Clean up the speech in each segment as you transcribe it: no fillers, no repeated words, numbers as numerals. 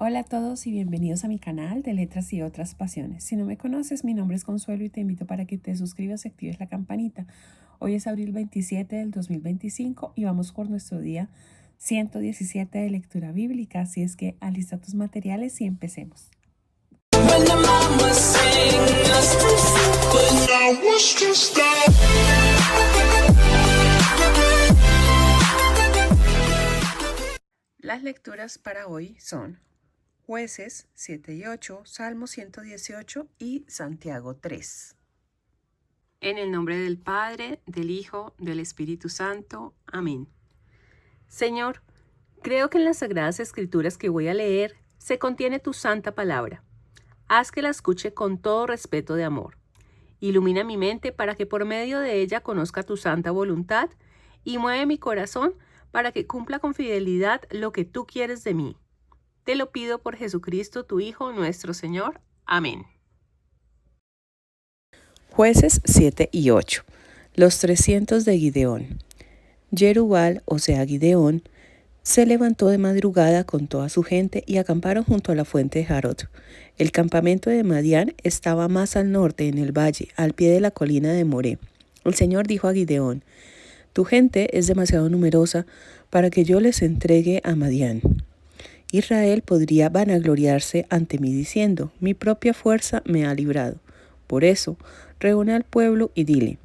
Hola a todos y bienvenidos a mi canal de Letras y otras pasiones. Si no me conoces, mi nombre es Consuelo y te invito para que te suscribas y actives la campanita. Hoy es abril 27 del 2025 y vamos por nuestro día 117 de lectura bíblica, así es que alista tus materiales y empecemos. Las lecturas para hoy son Jueces 7 y 8, Salmo 118 y Santiago 3. En el nombre del Padre, del Hijo, del Espíritu Santo. Amén. Señor, creo que en las Sagradas Escrituras que voy a leer se contiene tu santa palabra. Haz que la escuche con todo respeto de amor. Ilumina mi mente para que por medio de ella conozca tu santa voluntad y mueve mi corazón para que cumpla con fidelidad lo que tú quieres de mí. Te lo pido por Jesucristo, tu Hijo, nuestro Señor. Amén. Jueces 7 y 8. Los 300 de Gideón. Jerubal, o sea Gideón, se levantó de madrugada con toda su gente y acamparon junto a la fuente de Jarot. El campamento de Madián estaba más al norte, en el valle, al pie de la colina de Moré. El Señor dijo a Gideón: tu gente es demasiado numerosa para que yo les entregue a Madián. Israel podría vanagloriarse ante mí diciendo: mi propia fuerza me ha librado. Por eso, reúne al pueblo y dile: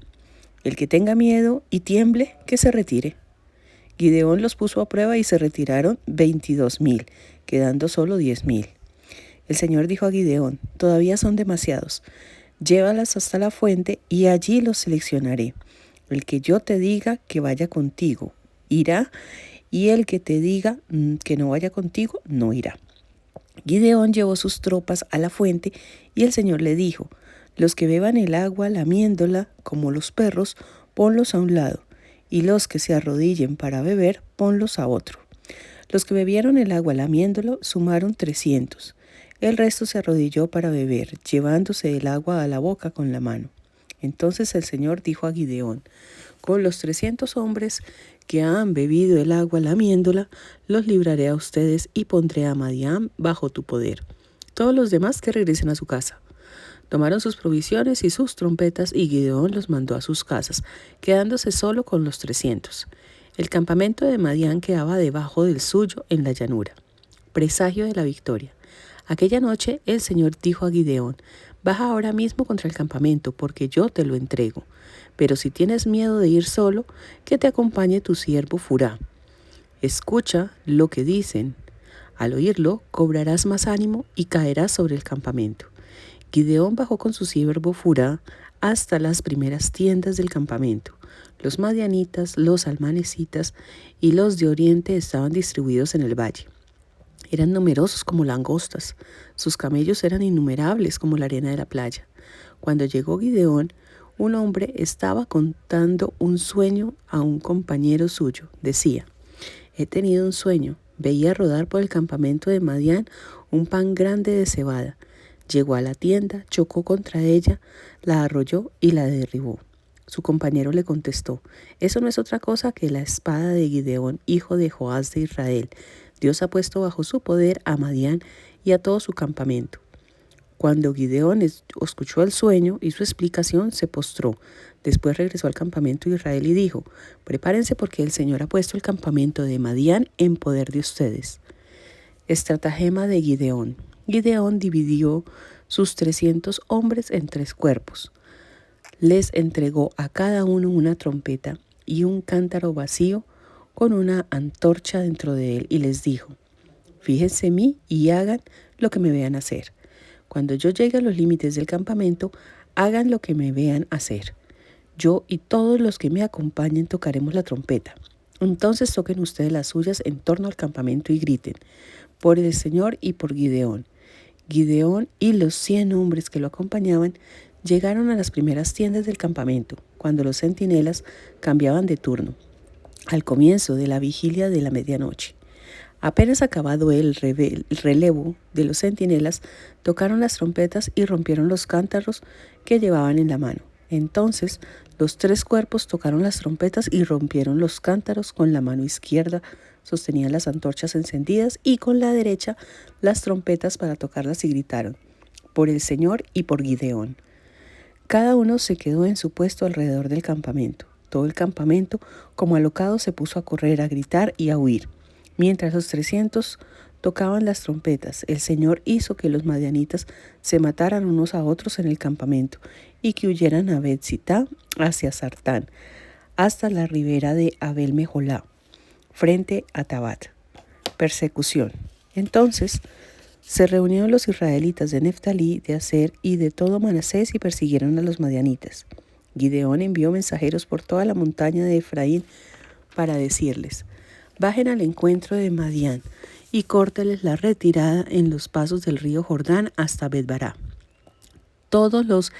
el que tenga miedo y tiemble, que se retire. Gideón los puso a prueba y se retiraron 22,000, quedando solo 10,000. El Señor dijo a Gideón: todavía son demasiados. Llévalas hasta la fuente y allí los seleccionaré. El que yo te diga que vaya contigo, irá, y el que te diga que no vaya contigo, no irá. Gideón llevó sus tropas a la fuente y el Señor le dijo: los que beban el agua lamiéndola como los perros, ponlos a un lado, y los que se arrodillen para beber, ponlos a otro. Los que bebieron el agua lamiéndolo sumaron 300. El resto se arrodilló para beber, llevándose el agua a la boca con la mano. Entonces el Señor dijo a Gideón: con los 300 hombres que han bebido el agua lamiéndola, los libraré a ustedes y pondré a Madián bajo tu poder. Todos los demás que regresen a su casa. Tomaron sus provisiones y sus trompetas y Gideón los mandó a sus casas, quedándose solo con los 300. El campamento de Madián quedaba debajo del suyo en la llanura. Presagio de la victoria. Aquella noche el Señor dijo a Gideón: baja ahora mismo contra el campamento, porque yo te lo entrego. Pero si tienes miedo de ir solo, que te acompañe tu siervo Furá. Escucha lo que dicen. Al oírlo, cobrarás más ánimo y caerás sobre el campamento. Gideón bajó con su siervo Furá hasta las primeras tiendas del campamento. Los madianitas, los almanesitas y los de oriente estaban distribuidos en el valle. Eran numerosos como langostas. Sus camellos eran innumerables como la arena de la playa. Cuando llegó Gideón, un hombre estaba contando un sueño a un compañero suyo. Decía: he tenido un sueño. Veía rodar por el campamento de Madián un pan grande de cebada. Llegó a la tienda, chocó contra ella, la arrolló y la derribó. Su compañero le contestó: eso no es otra cosa que la espada de Gideón, hijo de Joás de Israel. Dios ha puesto bajo su poder a Madián y a todo su campamento. Cuando Gideón escuchó el sueño y su explicación, se postró. Después regresó al campamento de Israel y dijo: prepárense porque el Señor ha puesto el campamento de Madián en poder de ustedes. Estratagema de Gideón. Gideón dividió sus 300 hombres en 3 cuerpos. Les entregó a cada uno una trompeta y un cántaro vacío con una antorcha dentro de él y les dijo: fíjense en mí y hagan lo que me vean hacer. Cuando yo llegue a los límites del campamento, hagan lo que me vean hacer. Yo y todos los que me acompañen tocaremos la trompeta. Entonces toquen ustedes las suyas en torno al campamento y griten: por el Señor y por Gideón. Gideón y los 100 hombres que lo acompañaban llegaron a las primeras tiendas del campamento, cuando los centinelas cambiaban de turno, al comienzo de la vigilia de la medianoche. Apenas acabado el relevo de los centinelas, tocaron las trompetas y rompieron los cántaros que llevaban en la mano. Entonces los 3 cuerpos tocaron las trompetas y rompieron los cántaros con la mano izquierda sostenían las antorchas encendidas y con la derecha las trompetas para tocarlas y gritaron: por el Señor y por Gideón. Cada uno se quedó en su puesto alrededor del campamento. Todo el campamento, como alocado, se puso a correr, a gritar y a huir. Mientras los 300 tocaban las trompetas, el Señor hizo que los madianitas se mataran unos a otros en el campamento y que huyeran a Bet-sitá hacia Sartán, hasta la ribera de Abel-Meholá, frente a Tabat. Persecución. Entonces se reunieron los israelitas de Neftalí, de Aser y de todo Manasés y persiguieron a los madianitas. Gideón envió mensajeros por toda la montaña de Efraín para decirles: bajen al encuentro de Madián y córteles la retirada en los pasos del río Jordán hasta Bet-bará. Todos los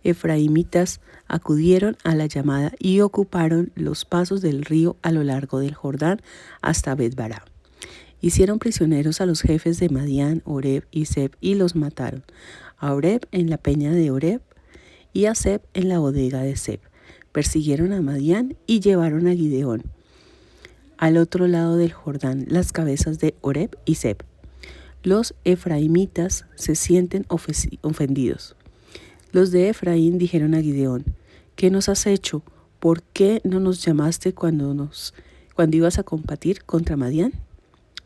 efraimitas acudieron a la llamada y ocuparon los pasos del río a lo largo del Jordán hasta Bet-bará. Hicieron prisioneros a los jefes de Madián, Oreb y Zeb y los mataron, a Oreb en la peña de Oreb y a Zeb en la bodega de Zeb. Persiguieron a Madián y llevaron a Gideón al otro lado del Jordán las cabezas de Oreb y Zeb. Los efraimitas se sienten ofendidos. Los de Efraín dijeron a Gideón: ¿qué nos has hecho? ¿Por qué no nos llamaste cuando ibas a combatir contra Madián?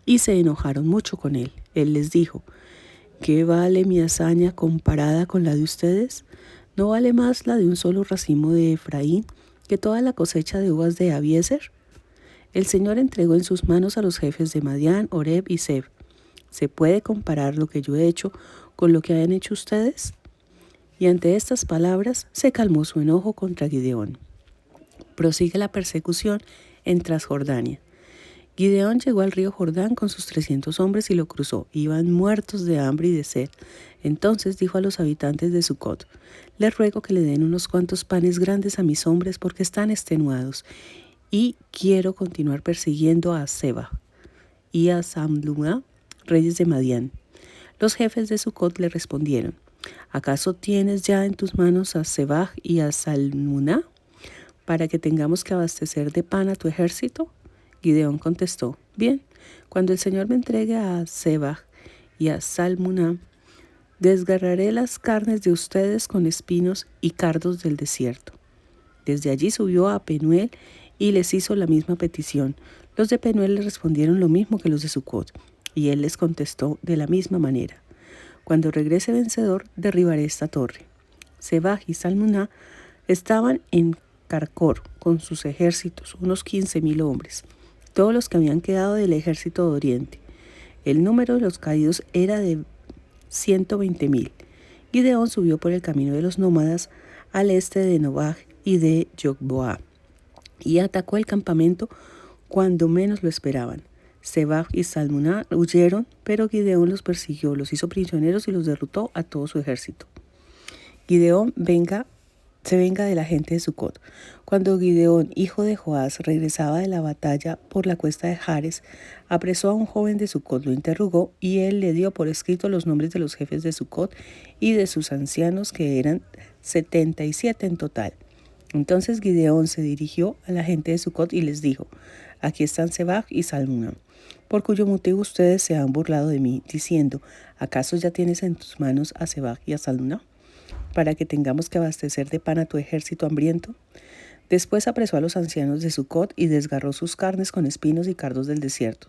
Y se enojaron mucho con él. Él les dijo: ¿qué vale mi hazaña comparada con la de ustedes? ¿No vale más la de un solo racimo de Efraín que toda la cosecha de uvas de Abiezer? El Señor entregó en sus manos a los jefes de Madián, Oreb y Zeb. ¿Se puede comparar lo que yo he hecho con lo que han hecho ustedes? Y ante estas palabras se calmó su enojo contra Gideón. Prosigue la persecución en Transjordania. Gideón llegó al río Jordán con sus 300 hombres y lo cruzó. Iban muertos de hambre y de sed. Entonces dijo a los habitantes de Sucot: les ruego que le den unos cuantos panes grandes a mis hombres porque están extenuados y quiero continuar persiguiendo a Seba y a Samlumá, reyes de Madián. Los jefes de Sucot le respondieron: ¿acaso tienes ya en tus manos a Sebaj y a Salmuná para que tengamos que abastecer de pan a tu ejército? Gideón contestó: bien, cuando el Señor me entregue a Sebaj y a Salmuná, desgarraré las carnes de ustedes con espinos y cardos del desierto. Desde allí subió a Penuel y les hizo la misma petición. Los de Penuel le respondieron lo mismo que los de Sucot, y él les contestó de la misma manera: cuando regrese vencedor, derribaré esta torre. Sebaj y Salmuná estaban en Carcor con sus ejércitos, unos 15,000 hombres, todos los que habían quedado del ejército de Oriente. El número de los caídos era de 120,000. Gideón subió por el camino de los nómadas al este de Nobaj y de Jogboa y atacó el campamento cuando menos lo esperaban. Sebaj y Salmuná huyeron, pero Gideón los persiguió, los hizo prisioneros y los derrotó a todo su ejército. Gideón se venga de la gente de Sucot. Cuando Gideón, hijo de Joás, regresaba de la batalla por la cuesta de Jares, apresó a un joven de Sucot, lo interrogó y él le dio por escrito los nombres de los jefes de Sucot y de sus ancianos, que eran 77 en total. Entonces Gideón se dirigió a la gente de Sucot y les dijo: aquí están Sebaj y Salmuná, por cuyo motivo ustedes se han burlado de mí, diciendo: ¿acaso ya tienes en tus manos a Sebaj y a Salmuná, para que tengamos que abastecer de pan a tu ejército hambriento? Después apresó a los ancianos de Sucot y desgarró sus carnes con espinos y cardos del desierto.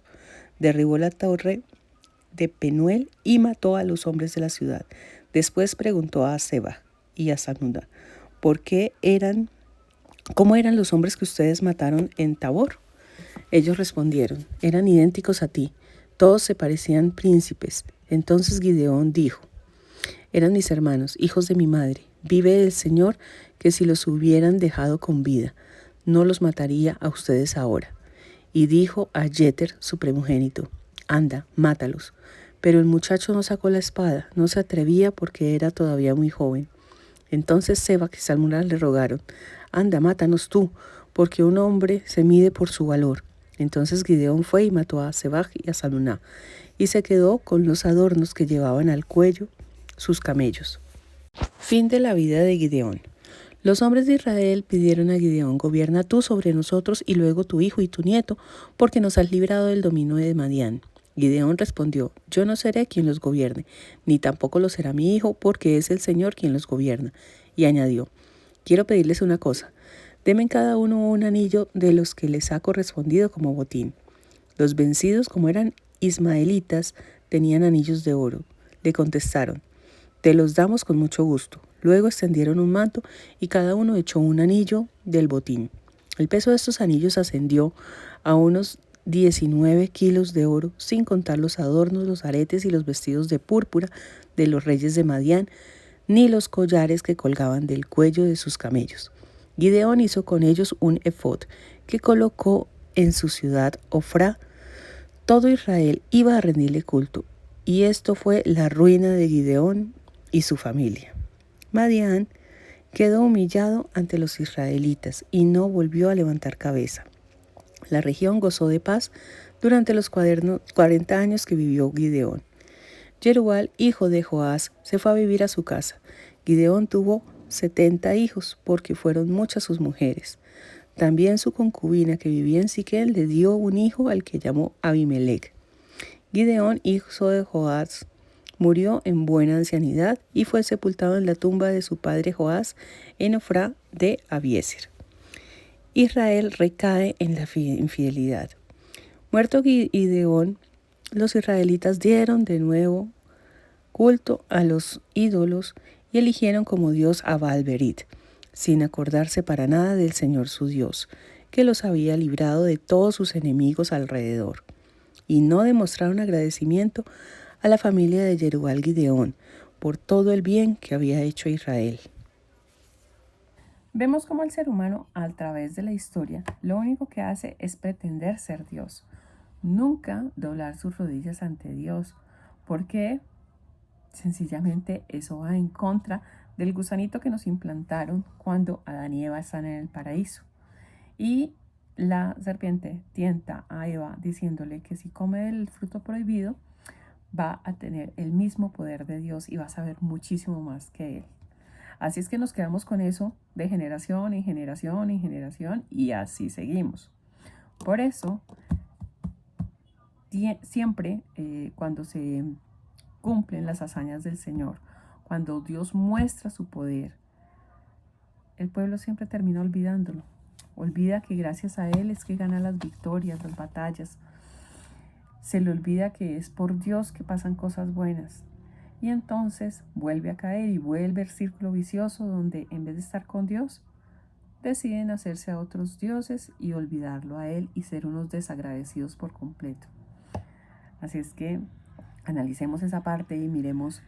Derribó la torre de Penuel y mató a los hombres de la ciudad. Después preguntó a Sebaj y a Salmuná: ¿cómo eran los hombres que ustedes mataron en Tabor? Ellos respondieron: eran idénticos a ti, todos se parecían príncipes. Entonces Gideón dijo: eran mis hermanos, hijos de mi madre. Vive el Señor, que si los hubieran dejado con vida, no los mataría a ustedes ahora. Y dijo a Jeter, su primogénito: anda, mátalos. Pero el muchacho no sacó la espada, no se atrevía porque era todavía muy joven. Entonces Sebaj y Salmuná le rogaron: anda, mátanos tú, porque un hombre se mide por su valor. Entonces Gideón fue y mató a Sebaj y a Salmuná, y se quedó con los adornos que llevaban al cuello sus camellos. Fin de la vida de Gideón. Los hombres de Israel pidieron a Gideón: gobierna tú sobre nosotros y luego tu hijo y tu nieto, porque nos has librado del dominio de Madián. Gideón respondió: yo no seré quien los gobierne, ni tampoco lo será mi hijo, porque es el Señor quien los gobierna. Y añadió: quiero pedirles una cosa. Denme cada uno un anillo de los que les ha correspondido como botín. Los vencidos, como eran ismaelitas, tenían anillos de oro. Le contestaron: te los damos con mucho gusto. Luego extendieron un manto y cada uno echó un anillo del botín. El peso de estos anillos ascendió a unos 19 kilos de oro, sin contar los adornos, los aretes y los vestidos de púrpura de los reyes de Madián, ni los collares que colgaban del cuello de sus camellos. Gideón hizo con ellos un efod que colocó en su ciudad Ofrá. Todo Israel iba a rendirle culto, y esto fue la ruina de Gideón y su familia. Madián quedó humillado ante los israelitas y no volvió a levantar cabeza. La región gozó de paz durante los 40 años que vivió Gideón. Jerubal, hijo de Joás, se fue a vivir a su casa. Gideón tuvo 70 hijos, porque fueron muchas sus mujeres. También su concubina, que vivía en Siquem, le dio un hijo al que llamó Abimelec. Gideón, hijo de Joás, murió en buena ancianidad y fue sepultado en la tumba de su padre Joás en Ofrá de Abiezer. Israel recae en la infidelidad. Muerto Gideón, los israelitas dieron de nuevo culto a los ídolos y eligieron como Dios a Baal-Berit, sin acordarse para nada del Señor su Dios, que los había librado de todos sus enemigos alrededor. Y no demostraron agradecimiento a la familia de Jerubal Gideón por todo el bien que había hecho Israel. Vemos cómo el ser humano, a través de la historia, lo único que hace es pretender ser Dios. Nunca doblar sus rodillas ante Dios, porque sencillamente eso va en contra del gusanito que nos implantaron cuando Adán y Eva están en el paraíso. Y la serpiente tienta a Eva diciéndole que si come del fruto prohibido, va a tener el mismo poder de Dios y va a saber muchísimo más que Él. Así es que nos quedamos con eso de generación en generación en generación y así seguimos. Por eso, siempre cuando se cumplen las hazañas del Señor, cuando Dios muestra su poder, el pueblo siempre termina olvidándolo. Olvida que gracias a Él es que gana las victorias, las batallas. Se le olvida que es por Dios que pasan cosas buenas. Y entonces vuelve a caer y vuelve el círculo vicioso donde en vez de estar con Dios, deciden hacerse a otros dioses y olvidarlo a Él y ser unos desagradecidos por completo. Así es que analicemos esa parte y miremos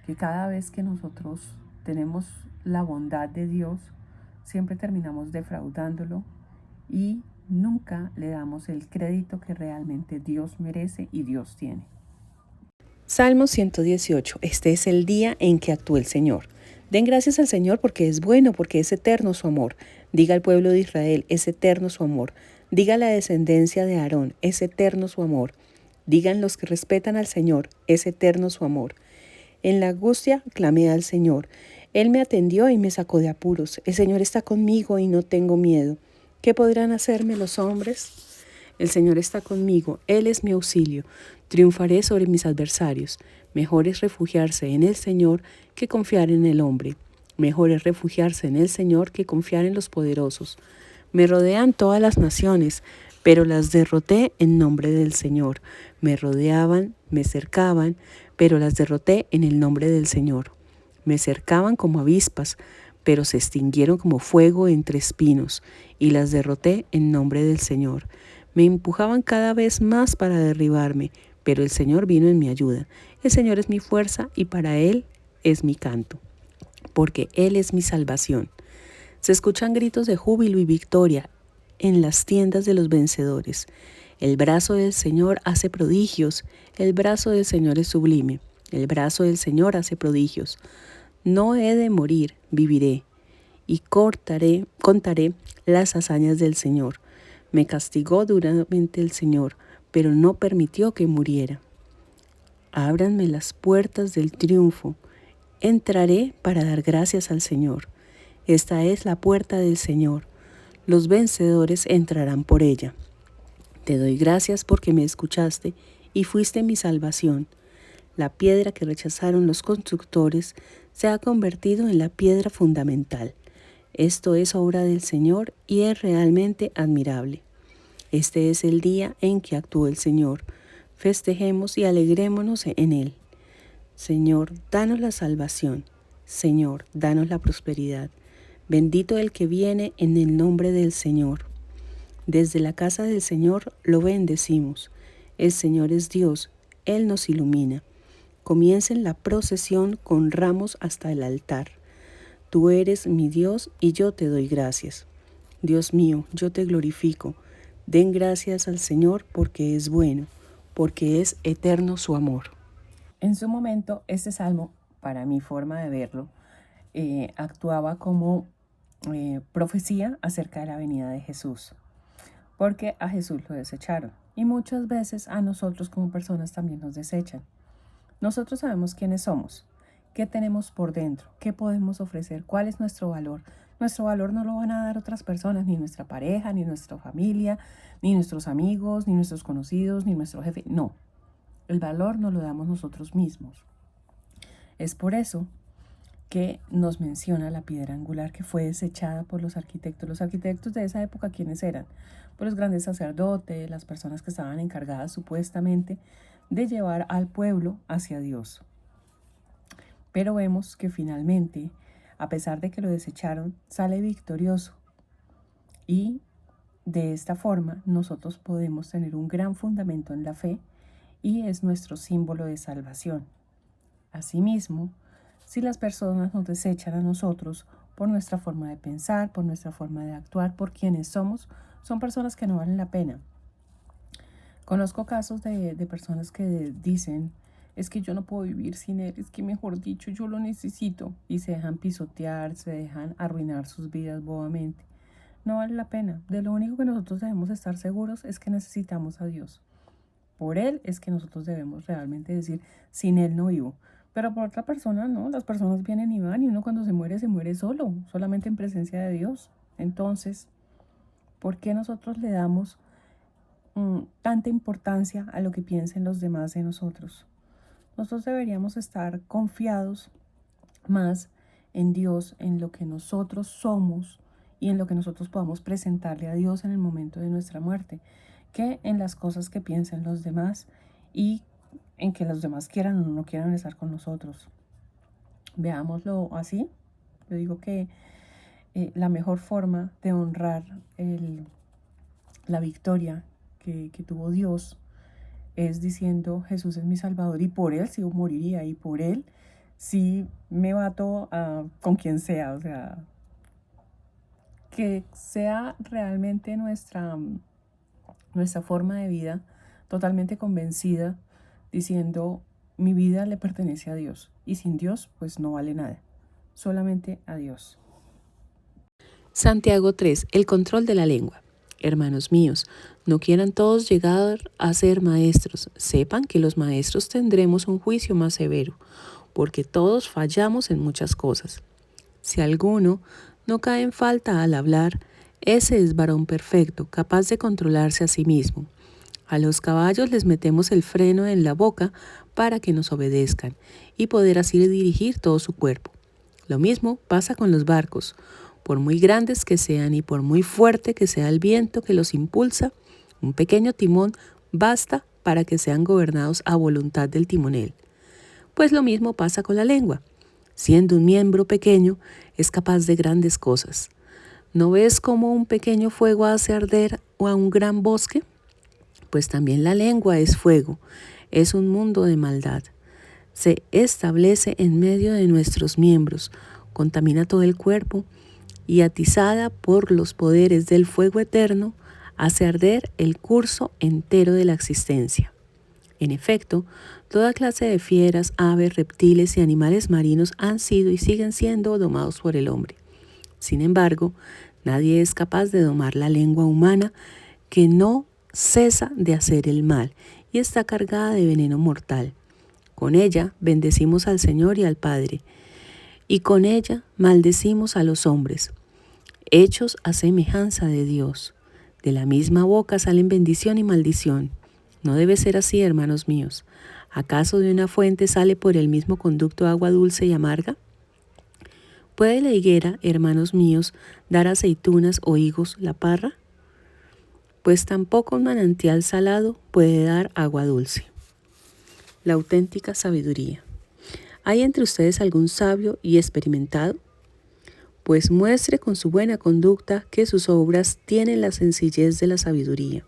que cada vez que nosotros tenemos la bondad de Dios, siempre terminamos defraudándolo y nunca le damos el crédito que realmente Dios merece y Dios tiene. Salmo 118. Este es el día en que actúa el Señor. Den gracias al Señor porque es bueno, porque es eterno su amor. Diga al pueblo de Israel, es eterno su amor. Diga a la descendencia de Aarón, es eterno su amor. Digan los que respetan al Señor, es eterno su amor. En la angustia clamé al Señor. Él me atendió y me sacó de apuros. El Señor está conmigo y no tengo miedo. ¿Qué podrán hacerme los hombres? El Señor está conmigo, Él es mi auxilio. Triunfaré sobre mis adversarios. Mejor es refugiarse en el Señor que confiar en el hombre. Mejor es refugiarse en el Señor que confiar en los poderosos. Me rodean todas las naciones, pero las derroté en nombre del Señor. Me rodeaban, me cercaban, pero las derroté en el nombre del Señor. Me cercaban como avispas, pero se extinguieron como fuego entre espinos, y las derroté en nombre del Señor. Me empujaban cada vez más para derribarme, pero el Señor vino en mi ayuda. El Señor es mi fuerza y para Él es mi canto, porque Él es mi salvación. Se escuchan gritos de júbilo y victoria en las tiendas de los vencedores. El brazo del Señor hace prodigios, el brazo del Señor es sublime, el brazo del Señor hace prodigios. No he de morir, viviré, y contaré las hazañas del Señor. Me castigó duramente el Señor, pero no permitió que muriera. Ábranme las puertas del triunfo. Entraré para dar gracias al Señor. Esta es la puerta del Señor. Los vencedores entrarán por ella. Te doy gracias porque me escuchaste y fuiste mi salvación. La piedra que rechazaron los constructores se ha convertido en la piedra fundamental. Esto es obra del Señor y es realmente admirable. Este es el día en que actuó el Señor. Festejemos y alegrémonos en él. Señor, danos la salvación. Señor, danos la prosperidad. Bendito el que viene en el nombre del Señor. Desde la casa del Señor lo bendecimos. El Señor es Dios, Él nos ilumina. Comiencen la procesión con ramos hasta el altar. Tú eres mi Dios y yo te doy gracias. Dios mío, yo te glorifico. Den gracias al Señor porque es bueno, porque es eterno su amor. En su momento, este salmo, para mi forma de verlo, actuaba como profecía acerca de la venida de Jesús, porque a Jesús lo desecharon y muchas veces a nosotros como personas también nos desechan. Nosotros sabemos quiénes somos, qué tenemos por dentro, qué podemos ofrecer, cuál es nuestro valor. Nuestro valor no lo van a dar otras personas, ni nuestra pareja, ni nuestra familia, ni nuestros amigos, ni nuestros conocidos, ni nuestro jefe. No, el valor nos lo damos nosotros mismos. Es por eso que nos menciona la piedra angular que fue desechada por los arquitectos. Los arquitectos de esa época, ¿quiénes eran? Pues los grandes sacerdotes, las personas que estaban encargadas supuestamente de llevar al pueblo hacia Dios. Pero vemos que finalmente, a pesar de que lo desecharon, sale victorioso. Y de esta forma nosotros podemos tener un gran fundamento en la fe y es nuestro símbolo de salvación. Asimismo, si las personas nos desechan a nosotros por nuestra forma de pensar, por nuestra forma de actuar, por quienes somos, son personas que no valen la pena. Conozco casos de personas que dicen, es que yo no puedo vivir sin él, es que mejor dicho, yo lo necesito, y se dejan pisotear, se dejan arruinar sus vidas bobamente. No vale la pena. De lo único que nosotros debemos estar seguros es que necesitamos a Dios. Por Él es que nosotros debemos realmente decir, sin Él no vivo. Pero por otra persona, no, las personas vienen y van y uno cuando se muere solo, solamente en presencia de Dios. Entonces, ¿por qué nosotros le damos tanta importancia a lo que piensen los demás de nosotros? Nosotros deberíamos estar confiados más en Dios, en lo que nosotros somos y en lo que nosotros podamos presentarle a Dios en el momento de nuestra muerte, que en las cosas que piensen los demás y en que los demás quieran o no quieran estar con nosotros. Veámoslo así. Yo digo que la mejor forma de honrar la victoria que tuvo Dios es diciendo, Jesús es mi Salvador y por Él sí moriría y por Él sí me bato con quien sea. O sea, que sea realmente nuestra forma de vida totalmente convencida, diciendo, mi vida le pertenece a Dios y sin Dios pues no vale nada, solamente a Dios. Santiago 3. El control de la lengua. Hermanos míos, no quieran todos llegar a ser maestros. Sepan que los maestros tendremos un juicio más severo, porque todos fallamos en muchas cosas. Si alguno no cae en falta al hablar, ese es varón perfecto, capaz de controlarse a sí mismo. A los caballos les metemos el freno en la boca para que nos obedezcan y poder así dirigir todo su cuerpo. Lo mismo pasa con los barcos. Por muy grandes que sean y por muy fuerte que sea el viento que los impulsa, un pequeño timón basta para que sean gobernados a voluntad del timonel. Pues lo mismo pasa con la lengua. Siendo un miembro pequeño, es capaz de grandes cosas. ¿No ves cómo un pequeño fuego hace arder a un gran bosque? Pues también la lengua es fuego, es un mundo de maldad. Se establece en medio de nuestros miembros, contamina todo el cuerpo y atizada por los poderes del fuego eterno, hace arder el curso entero de la existencia. En efecto, toda clase de fieras, aves, reptiles y animales marinos han sido y siguen siendo domados por el hombre. Sin embargo, nadie es capaz de domar la lengua humana que no cesa de hacer el mal y está cargada de veneno mortal. Con ella bendecimos al Señor y al Padre, y con ella maldecimos a los hombres, hechos a semejanza de Dios. De la misma boca salen bendición y maldición. No debe ser así, hermanos míos. ¿Acaso de una fuente sale por el mismo conducto agua dulce y amarga? ¿Puede la higuera, hermanos míos, dar aceitunas o higos la parra? Pues tampoco un manantial salado puede dar agua dulce. La auténtica sabiduría. ¿Hay entre ustedes algún sabio y experimentado? Pues muestre con su buena conducta que sus obras tienen la sencillez de la sabiduría.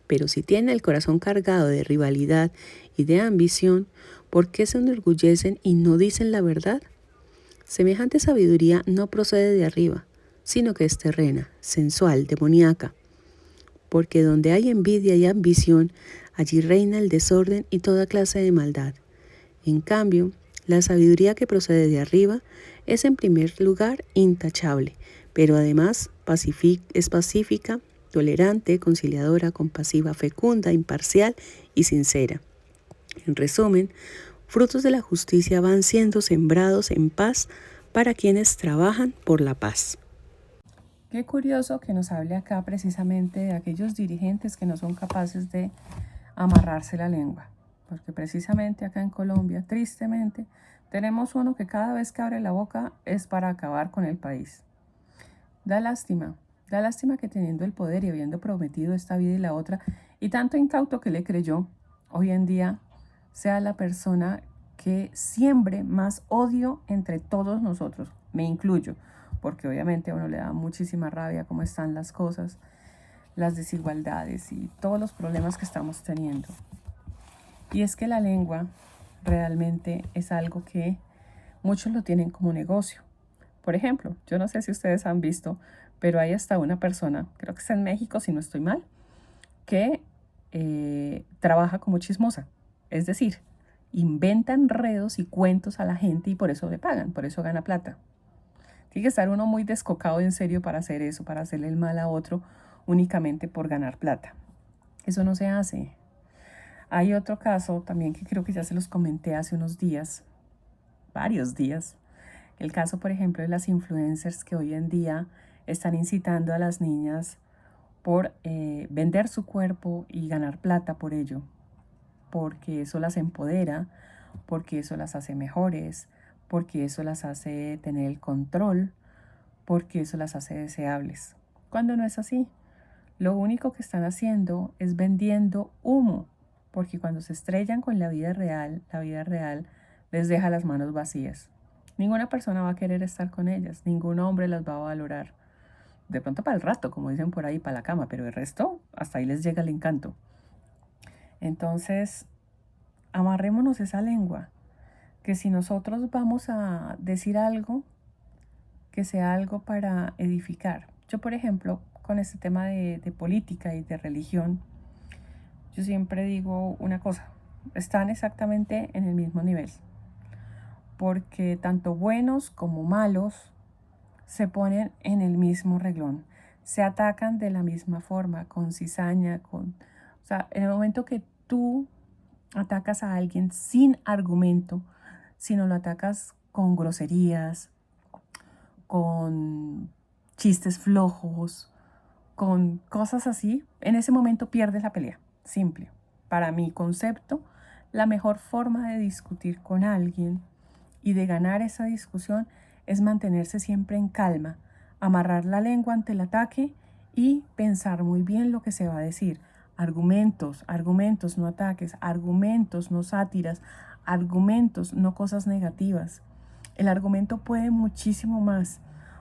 Pero si tienen el corazón cargado de rivalidad y de ambición, ¿por qué se enorgullecen y no dicen la verdad? Semejante sabiduría no procede de arriba, sino que es terrena, sensual, demoníaca. Porque donde hay envidia y ambición, allí reina el desorden y toda clase de maldad. En cambio, la sabiduría que procede de arriba es en primer lugar intachable, pero además es pacífica, tolerante, conciliadora, compasiva, fecunda, imparcial y sincera. En resumen, frutos de la justicia van siendo sembrados en paz para quienes trabajan por la paz. Qué curioso que nos hable acá precisamente de aquellos dirigentes que no son capaces de amarrarse la lengua. Porque precisamente acá en Colombia, tristemente, tenemos uno que cada vez que abre la boca es para acabar con el país. Da lástima que teniendo el poder y habiendo prometido esta vida y la otra, y tanto incauto que le creyó, hoy en día sea la persona que siembre más odio entre todos nosotros, me incluyo, porque obviamente a uno le da muchísima rabia cómo están las cosas, las desigualdades y todos los problemas que estamos teniendo. Y es que la lengua realmente es algo que muchos lo tienen como negocio. Por ejemplo, yo no sé si ustedes han visto, pero hay hasta una persona, creo que está en México si no estoy mal, que trabaja como chismosa. Es decir, inventa enredos y cuentos a la gente y por eso le pagan, por eso gana plata. Tiene que estar uno muy descocado en serio para hacer eso, para hacerle el mal a otro únicamente por ganar plata. Eso no se hace. Hay otro caso también que creo que ya se los comenté hace unos días, varios días. El caso, por ejemplo, de las influencers que hoy en día están incitando a las niñas por vender su cuerpo y ganar plata por ello, porque eso las empodera, porque eso las hace mejores, porque eso las hace tener el control, porque eso las hace deseables. Cuando no es así, lo único que están haciendo es vendiendo humo, porque cuando se estrellan con la vida real les deja las manos vacías. Ninguna persona va a querer estar con ellas, ningún hombre las va a valorar. De pronto para el rato, como dicen por ahí, para la cama, pero el resto, hasta ahí les llega el encanto. Entonces, amarrémonos esa lengua, que si nosotros vamos a decir algo, que sea algo para edificar. Yo, por ejemplo, con este tema de política y de religión, yo siempre digo una cosa, están exactamente en el mismo nivel, porque tanto buenos como malos se ponen en el mismo reglón, se atacan de la misma forma, con cizaña, o sea, en el momento que tú atacas a alguien sin argumento, sino lo atacas con groserías, con chistes flojos, con cosas así, en ese momento pierdes la pelea. Simple. Para mi concepto, la mejor forma de discutir con alguien y de ganar esa discusión es mantenerse siempre en calma, amarrar la lengua ante el ataque y pensar muy bien lo que se va a decir. Argumentos, argumentos, no ataques, argumentos, no sátiras, argumentos, no cosas negativas. El argumento puede muchísimo más.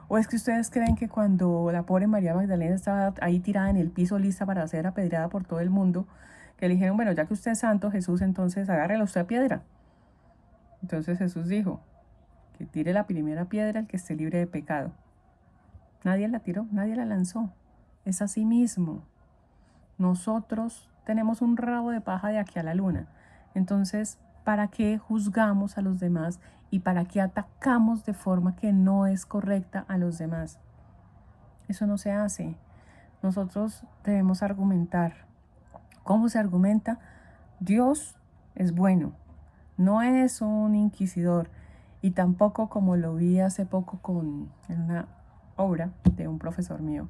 ¿O es que ustedes creen que cuando la pobre María Magdalena estaba ahí tirada en el piso lista para ser apedreada por todo el mundo, que le dijeron, bueno, ya que usted es santo, Jesús, entonces agárrela usted a piedra? Entonces Jesús dijo, que tire la primera piedra el que esté libre de pecado. Nadie la tiró, nadie la lanzó. Es así mismo. Nosotros tenemos un rabo de paja de aquí a la luna. Entonces, ¿para qué juzgamos a los demás y para qué atacamos de forma que no es correcta a los demás? Eso no se hace. Nosotros debemos argumentar. ¿Cómo se argumenta? Dios es bueno, no es un inquisidor y tampoco como lo vi hace poco en una obra de un profesor mío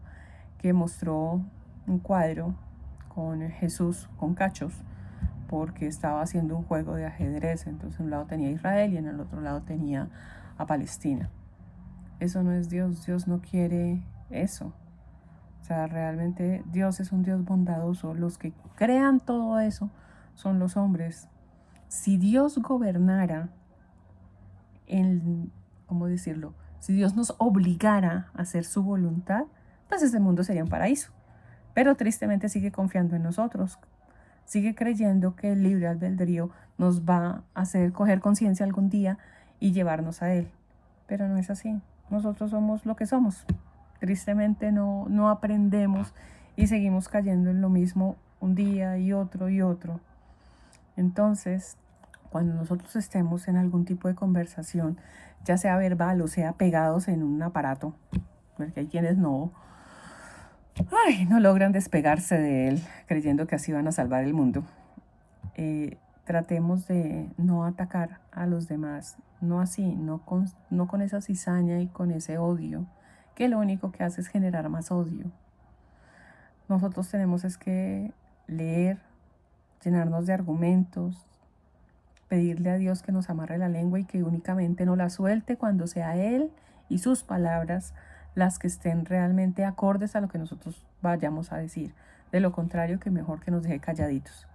que mostró un cuadro con Jesús con cachos porque estaba haciendo un juego de ajedrez. Entonces en un lado tenía a Israel y en el otro lado tenía a Palestina. Eso no es Dios. Dios no quiere eso. O sea, realmente Dios es un Dios bondadoso. Los que crean todo eso son los hombres. Si Dios gobernara ¿cómo decirlo? Si Dios nos obligara a hacer su voluntad, pues ese mundo sería un paraíso. Pero tristemente sigue confiando en nosotros. Sigue creyendo que el libre albedrío nos va a hacer coger conciencia algún día y llevarnos a Él. Pero no es así. Nosotros somos lo que somos. Tristemente no aprendemos y seguimos cayendo en lo mismo un día y otro y otro. Entonces, cuando nosotros estemos en algún tipo de conversación, ya sea verbal o sea pegados en un aparato, porque hay quienes no logran despegarse de él creyendo que así van a salvar el mundo. Tratemos de no atacar a los demás, no así, no con esa cizaña y con ese odio, que lo único que hace es generar más odio. Nosotros tenemos es que leer, llenarnos de argumentos, pedirle a Dios que nos amarre la lengua y que únicamente no la suelte cuando sea Él y sus palabras las que estén realmente acordes a lo que nosotros vayamos a decir. De lo contrario, que mejor que nos deje calladitos.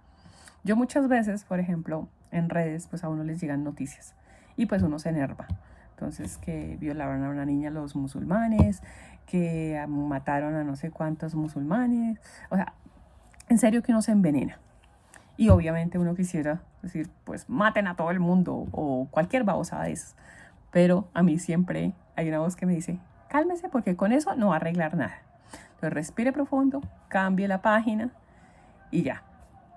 Yo muchas veces, por ejemplo, en redes, pues a uno les llegan noticias y pues uno se enerva. Entonces, que violaron a una niña los musulmanes, que mataron a no sé cuántos musulmanes. O sea, en serio que uno se envenena. Y obviamente uno quisiera decir, pues maten a todo el mundo o cualquier babosada de esas. Pero a mí siempre hay una voz que me dice, cálmese porque con eso no va a arreglar nada. Entonces respire profundo, cambie la página y ya.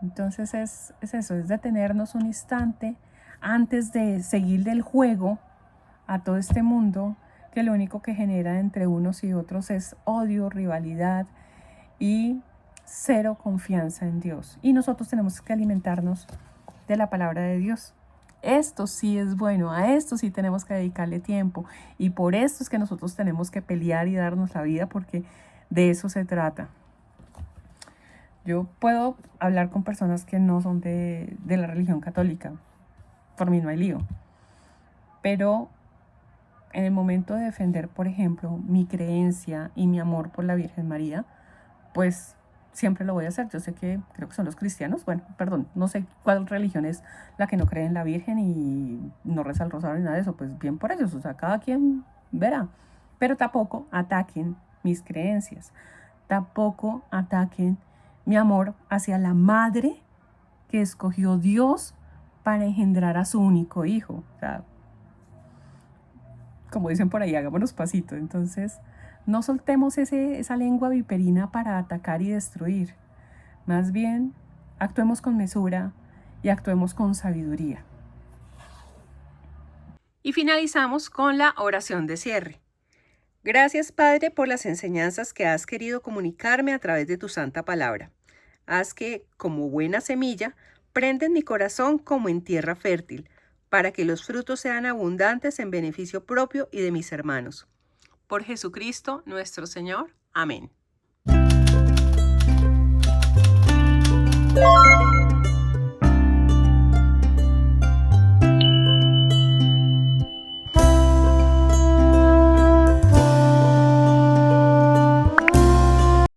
Entonces es eso, es detenernos un instante antes de seguir del juego a todo este mundo que lo único que genera entre unos y otros es odio, rivalidad y cero confianza en Dios. Y nosotros tenemos que alimentarnos de la palabra de Dios. Esto sí es bueno, a esto sí tenemos que dedicarle tiempo. Y por esto es que nosotros tenemos que pelear y darnos la vida, porque de eso se trata. Yo puedo hablar con personas que no son de la religión católica. Por mí no hay lío. Pero en el momento de defender, por ejemplo, mi creencia y mi amor por la Virgen María, pues siempre lo voy a hacer. Yo sé que creo que son los cristianos, bueno, perdón, no sé cuál religión es la que no cree en la Virgen y no reza el rosario ni nada de eso, pues bien por ellos, o sea, cada quien verá. Pero tampoco ataquen mis creencias, tampoco ataquen mi amor hacia la madre que escogió Dios para engendrar a su único hijo. O sea, como dicen por ahí, hagámonos pasito. Entonces, no soltemos esa lengua viperina para atacar y destruir. Más bien, actuemos con mesura y actuemos con sabiduría. Y finalizamos con la oración de cierre. Gracias, Padre, por las enseñanzas que has querido comunicarme a través de tu santa palabra. Haz que, como buena semilla, prenda en mi corazón como en tierra fértil, para que los frutos sean abundantes en beneficio propio y de mis hermanos. Por Jesucristo nuestro Señor. Amén.